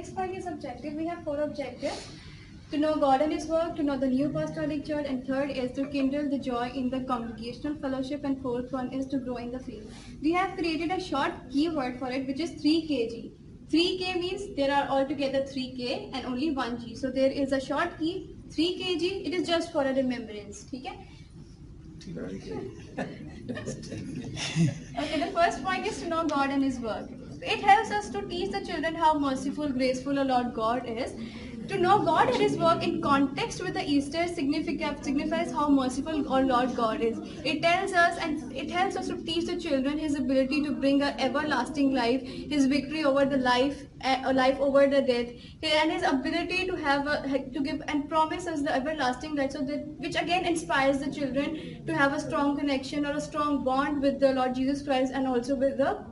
next point is objective. We have 4 objectives. To know God and His work, to know the new apostolic church, and third is to kindle the joy in the congregational fellowship, and fourth one is to grow in the faith. We have created a short keyword for it, which is 3kg. 3k means there are altogether 3k and only 1g. So there is a short key 3kg. It is just for a remembrance. Okay? Okay, the first point is to know God and His work. It helps us to teach the children how merciful, graceful our Lord God is. To know God and His work in context with the Easter signifies how merciful our Lord God is. It tells us and it helps us to teach the children His ability to bring an everlasting life, His victory over the life over the death, and His ability to give and promise us the everlasting life. So that, which again inspires the children to have a strong connection or a strong bond with the Lord Jesus Christ and also with the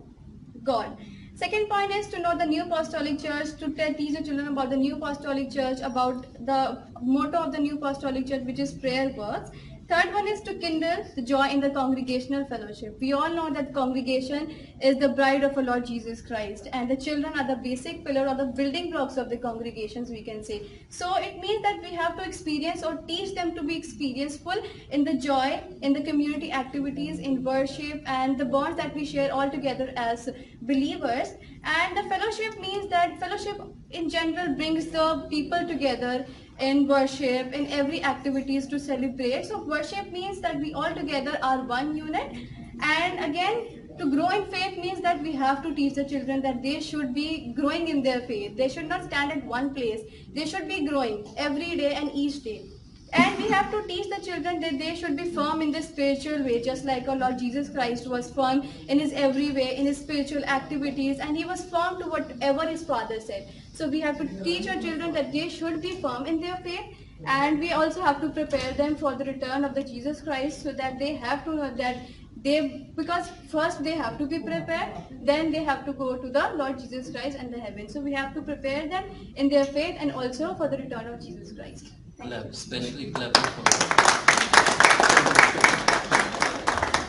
God. Second point is to know the new apostolic church, to teach the children about the new apostolic church, about the motto of the new apostolic church, which is prayer works. Third one is to kindle the joy in the congregational fellowship. We all know that congregation is the bride of our Lord Jesus Christ, and the children are the basic pillar or the building blocks of the congregations, we can say. So it means that we have to experience or teach them to be experienceful in the joy, in the community activities, in worship, and the bonds that we share all together as believers. And the fellowship means that fellowship in general brings the people together in worship, in every activities to celebrate. So worship means that we all together are one unit. And again, to grow in faith means that we have to teach the children that they should be growing in their faith. They should not stand at one place. They should be growing every day and each day. And we have to teach the children that they should be firm in the spiritual way, just like our Lord Jesus Christ was firm in His every way, in His spiritual activities, and He was firm to whatever His Father said. So we have to teach our children that they should be firm in their faith, and we also have to prepare them for the return of the Jesus Christ, so that they have to know that because first they have to be prepared, then they have to go to the Lord Jesus Christ and the heaven. So we have to prepare them in their faith and also for the return of Jesus Christ. Especially clapping for